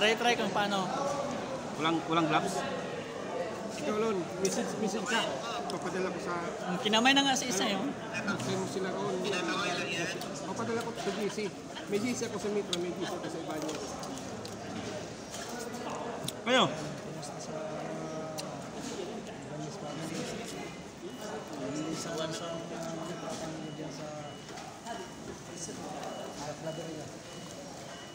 Try kung paano. Walang gloves. Ikaw, Lon, message ka. Papadala ko sa... Kinamay na nga si isa yun. Send mo sila ko. Papadala ko sa GC. May GC ako sa Metro, may GC ako sa Ibanez. Kayo?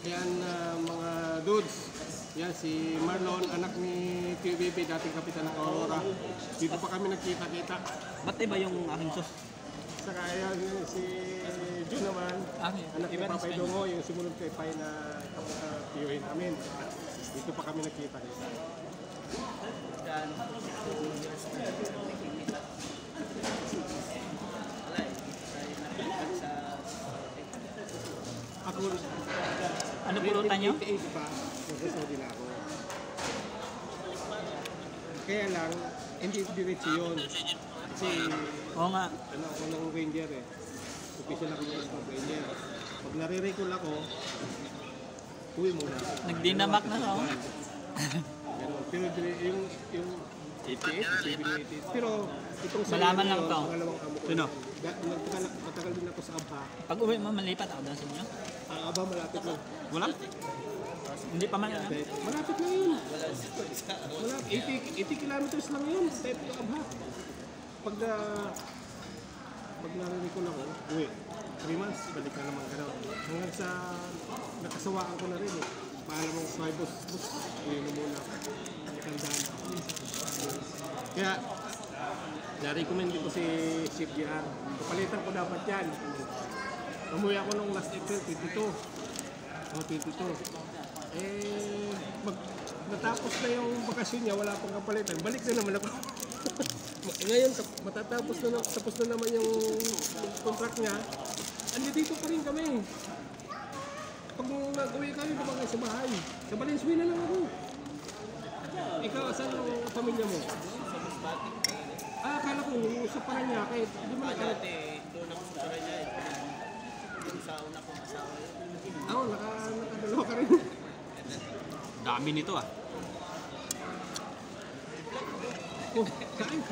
Yan mga dudes. Yan si Marlon, anak ni PBB, dating kapitan ng Aurora. Dito pa kami nagkita-kita. Ba't iba yung aking sus? Saka yan si Jun naman, anak ni Papay Dongo, yung sumunod kay Pai na tiyuhin namin. Dito pa kami nagkita-kita. Ako, Ano pulutan nyo? 88 pa, nag-Saudi na ako. Kaya lang, hindi diretso yun. Kasi, Oo nga. ano ako ng Ranger eh. Official ako ng Scout Ranger. Pag nare-recall ako, uwi muna. Nagdinamak na ako. Ganun. Pero yung 88, pero itong sa Malaman lang to. pangalawang amo ko. Sino? Matagal din ako sa Abha. Pag uwi mo, malipat ako doon sa inyo. Ang Abha malapit lang. Wala? Hindi pa man. Malapit lang yun. Malapit. 80 kilometers lang yun. Type ng Abha. Pag narinig ko ako, uwi. 3 months, balik na naman gano'n. Hanggang sa nakasawaan ko na rin eh. Paalam mo sa boss, uwi mo muna. Tandaan. Kaya, na-recommend ko si Chef JR. Kapalitan ko dapat yan. Umuwi ako nung last April, 22. O, 22. Natapos na yung bakasyon niya, wala pang kapalitan. Balik na naman ako. Ngayon, tapos na naman yung contract niya. Andi dito pa rin kami. Pag nag-uwi kami, diba kayo sa bahay? Sa Valenzuela lang ako. Ikaw, saan ang pamilya mo? Sa Masbate. Akala ko, sa Paranaque. Di mo nakala? Doon ako sa Paranaque. Yung sa una kong asawa yun. Oo, nakadalawa ka rin. Dami nito ah. Oh, kain.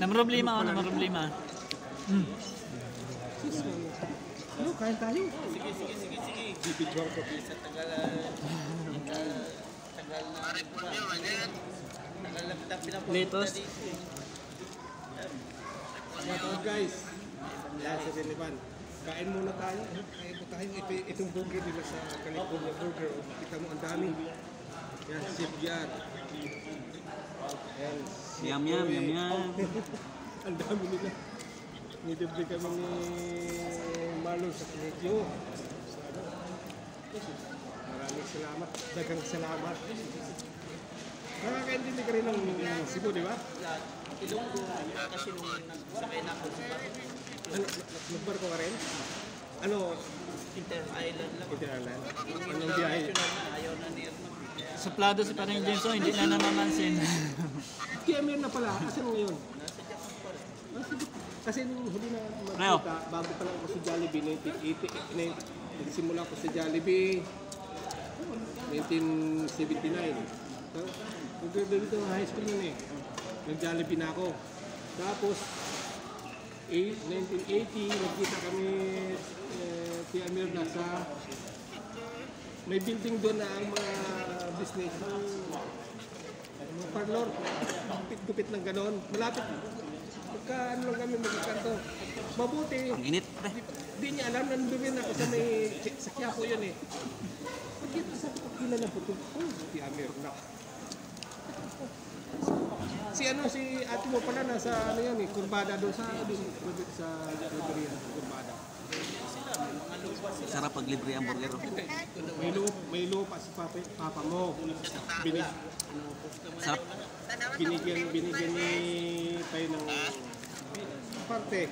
Namroblema ako, namroblema. Ano, kain tayo? Sige. Bibidyoan ko. Sa tagal na kita pinapunta Litos. dito. Mga guys, yan sa Diliban. Kain muna tayo. Kain po tayo. Itong burger nila sa California Burger. Kita mo ang dami. Yan, Chef JR. Yan. Yum. Ang dami nila. Nilibre kami ni Marlon sa Pinedyo. Maraming salamat. Dagang salamat. Nakakaintindi ka rin ng Cebu, di ba? Ilonggo kasi nung sakay na ako sa Ano, nagbarko ka rin? Ano, Inter-Island lang. Inter-Island? Anong biyahe? Ayaw na niya. Suplado si parang Jameson, hindi na namamansin. Kaya meron na pala. Asan ngayon? Kasi nung huli na magkita, bago pa lang ako sa Jollibee, 1980, nagsimula ako sa Jollibee, 1979. Nag-graduate ng high school yun eh. Nag-Jollibee na ako. Tapos, 1980, nagkita kami Tia Mirna sa may building doon na ang mga business mga parlor, gupit-gupit ng ganon. Malapit. Pagka ano lang kami magkakanto. Mabuti. Ang init. Di niya alam, nandun rin ako sa may sa Quiapo yun eh. Pagkita sa pagkila na puto, Tia Mirna. Si ate mo pala nasa ano yan eh, Kurbada doon sa Riberia, Kurbada. Sarap pag libre ang burger. May lupa si papa mo. Sarap. Binigyan ni tayo ng parte.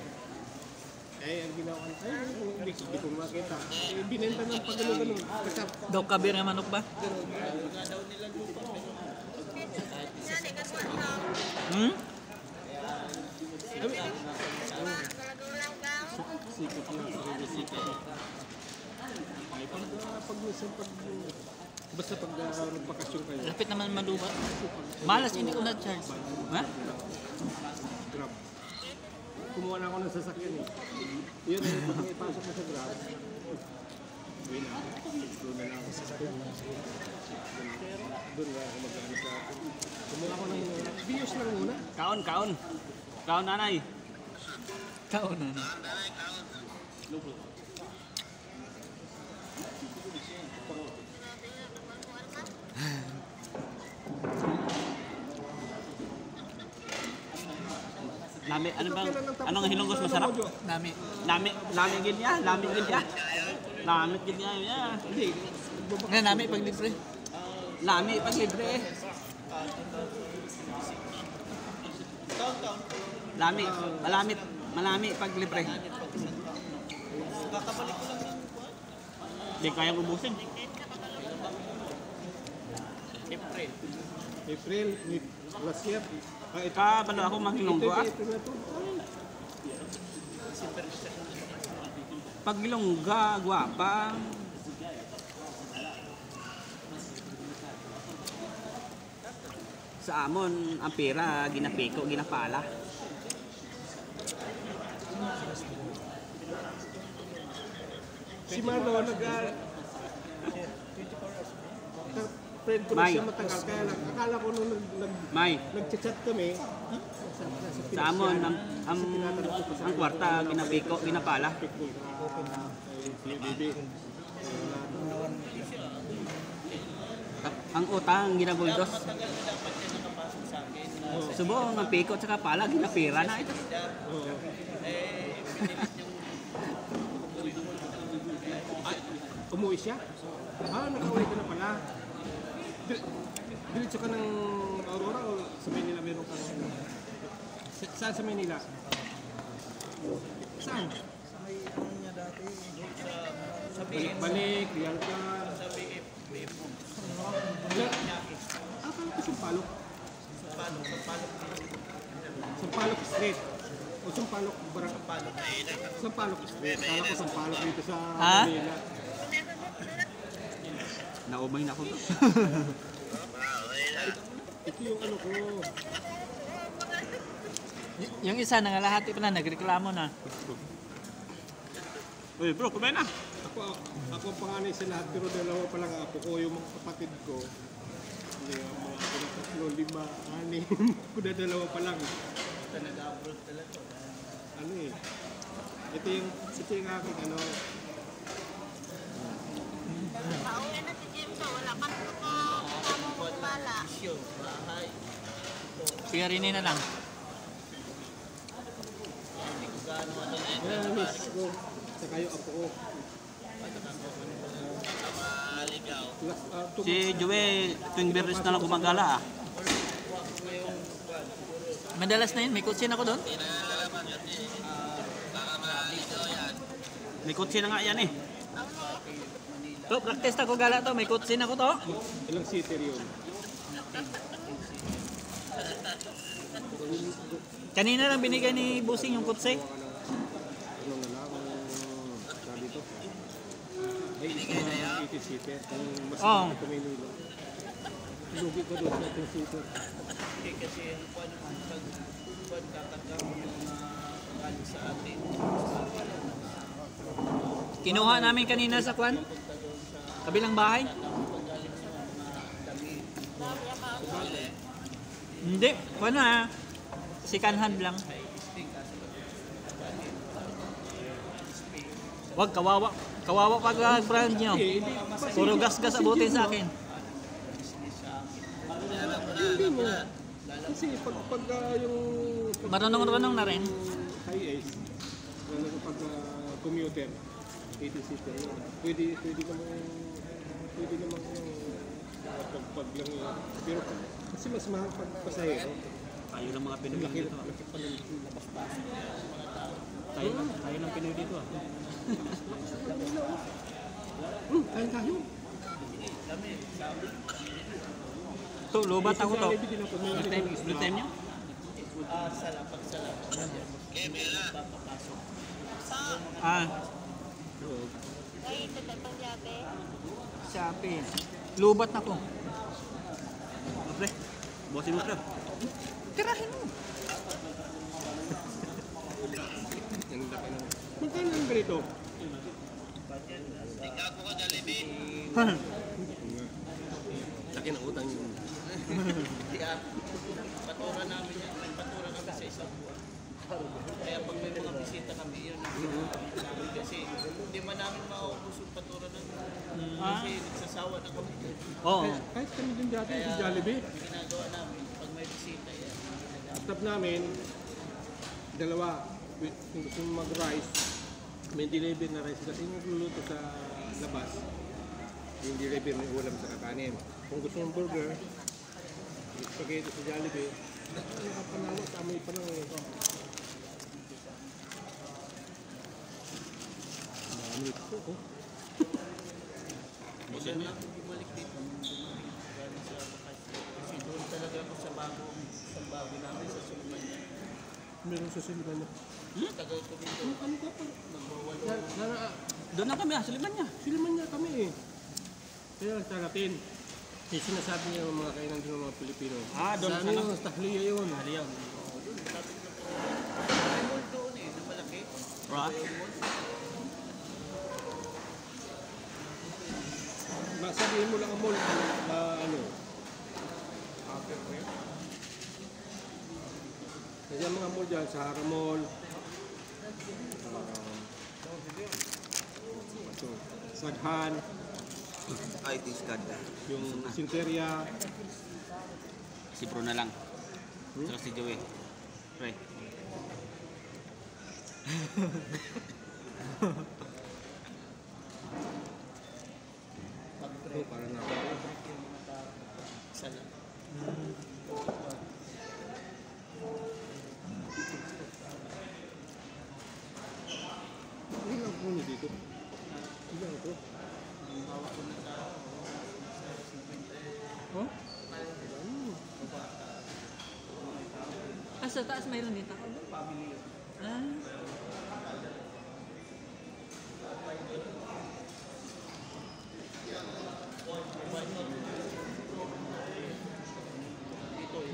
Ang ginawa hindi ko makita. Binenta ng pagano-ganon. Daw kabir nga manok ba? Sikat lang. Sikat. Ay, pag Basta pag magbakasyon kayo, Lapit naman malubat. Malas, hindi ko na-charge. Ha? Grab. Kumuha na ako ng sasakyan eh. Yun eh, pag may ipasok mo sa Grab, uwi na ako. Explore na ako sa sasakyan. Doon nga ako mag-ano sa akin. Kumuha ako ng views lang muna. Kaon, kaon. Kaon, nanay. Kauna na. Lami, ano bang, anong hilongos masarap? Nami. Lami gid niya, lami gid niya. Lami gid niya. Hindi, Nga nami pag libre. Lami pag libre. Lami, malami pag libre. Hindi kayang ubusin. April, last year. Ito, Kabalo ako manghilonggo ah. ito na to. Pag ilongga, gwapa. Sa amon, ang pera, ginapiko, ginapala. Si Mano, friend ko na May. siya matagal, kaya lang, akala ko nung May, nag-chat kami, sa amon, ang kwarta, ginapiko, ginapala. Ang utang, ginabuldos. Subo, ang piko, tsaka pala, ginapira na ito. Umuwi siya? Nakauwi ka na pala. Diretso ka ng Aurora o sa Manila meron ka? Saan sa Manila? Saan? Balik, real ka. Akala ko Sampaloc. Sampaloc Street. O Sampaloc Barang. Sampaloc Street. Akala ko Sampaloc dito sa Ha? Manila. Naumay na ako. Ito yung ano ko. Yung isa nangalahati pa na, nagreklamo na. Uy bro, kumain na. Ako ang panganay sa lahat, pero dalawa pa lang ako ko, yung mga kapatid ko. Hindi, ang mga ako na 3, 5, 6. Kuda dalawa pa lang. Ano eh. Ito yung aking ano. Pauwi na si James, wala pa kasama pala. Sigarini na lang. Yan, miss ko. Saka yung apo ko. Si Joey, tuwing Bernes na lang gumagala ah. Madalas na yun, may kutsin ako doon. May kutsi na nga yan eh. To, practice ako gala to, may kutsin ako to. Ilang seater yun? Kanina lang binigay ni Busing yung kutsi. Ano na lang, sabi to. Ay, isang 80 seater. Ang mas Oo. malaki sa Manila. Lugi ko doon sa 10 seater. Kasi yung pag kakatap mo yung galing sa atin. Kinuha namin kanina sa kwan. Kabilang bahay. Hindi, kwan na. Second hand lang. Wag, kawawa. Kawawa pag brand nyo. Puro gas-gas abutin sa akin. Hindi mo. Kasi pag yung Marunong-runong na rin. high ace, lalo kapag commuter, 80 seater yun. Pwede namang pag lang yun. Pero kasi mas mahal pag pasahero. Tayo lang mga Pinoy Laki dito ah. pa ng labas-pas. Tayo lang Pinoy dito ah. Kain tayo. To, lubat ako to. Split time nyo? Ah, Ay, ito na pang yabe. Shopee. Lubat na ko. Pre, bosin mo pre. Tirahin mo. Ang laki ng... Magkano ang ganito? Laki ng utang yun. Kaya patura namin yan. May patura kami sa isang buwan. Kaya pag may mga bisita kami, yun ang namin kasi hindi man namin maubos yung patura namin. Kasi nagsasawa na kami. Oo. Kahit kami din dati sa Jollibee. Ang ginagawa namin, pag may bisita yan, Stop namin, dalawa. Kung gusto mo mag-rice, may deliver na rice kasi yung nagluluto sa labas, yung deliver may ulam sa kakanin. Kung gusto mong burger, spaghetti sa Jollibee, nakapanawa sa amoy pa lang ito. Amoy ito, oh. Kailan namin bumalik dito nung dumating galing sa bakasyon. Kasi doon talaga ako sa bago namin sa Sulmanya. Meron sa siliman na. Tagal ko dito. Ano ka pa? Nagwawalo. Doon lang kami, suliman niya. Siliman niya kami eh. Kaya nagtaratin. Yung sinasabi niya ng mga kainan din ng mga Pilipino. Ah, doon sa sa ano, sa Tahliya yun. Aliyaw. May mall doon eh, na malaki. Right? Sabihin mo lang ang mall na ano. Kasi ang mga mall dyan, Sahara Mall, Saghan, Ay, this God. yung Sinteria, Si Bro na lang. Saka si Joey. Pre. ito para na ako. Sana. Ano lang po niyo dito? Ilan ito? Ang hawak ko na tao. Huh? Ah, sa taas mayroon dito. Ah.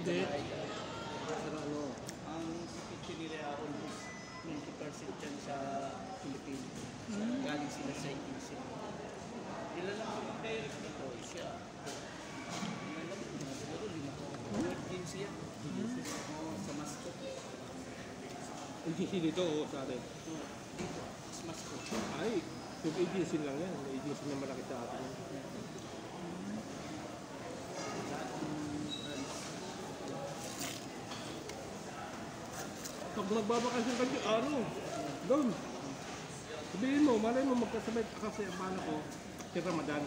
Hindi. Pero ano, Ang sikit nila almost 20% yan sa Pilipinas. Galing sila sa Iglesia. Ilan lang ang direct dito, siya. Ilan lang yun, siguro 5. Iglesia. Oo, sa Mascot. ang GC dito o sa atin. Dito, sa Mascot. Ay, yung agency lang yan. May agency na malaki sa atin. Pag magbabakasyon kayo, ano? Doon. Sabihin mo, malay mo magkasabay kasi ang paano ko si Ramadan.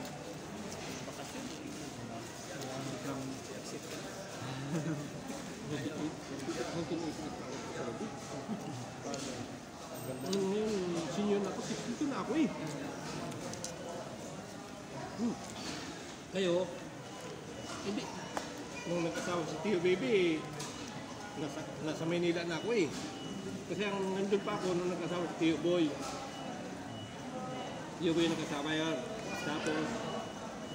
Senior na ako, 62 na ako eh. Kayo, hindi. Nung nagkasawa si Tio Baby, nasa Manila na ako eh. Kasi ang nandun pa ako nung nagkasawa si Tio Boy. Tio Boy nagkasawa yan. Tapos,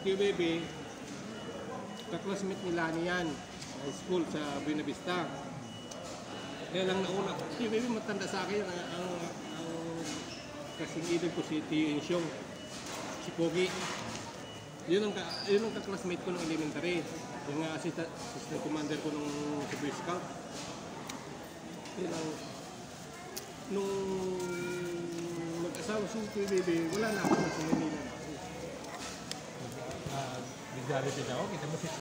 Tio Baby, kaklasmate nila niyan. High school sa Buena Vista. Kaya lang nauna, Tio Baby matanda sa akin. Ang kasing edad ko si Tio Insyong, si Pogi. Yun ang kaklasmate ko nung elementary. Yung assistant commander ko nung sa Boy Scout. Yun ang, nung mag-asawa si Tio Baby, wala na ako sa Manila. Di Jollibee daw, kita mo si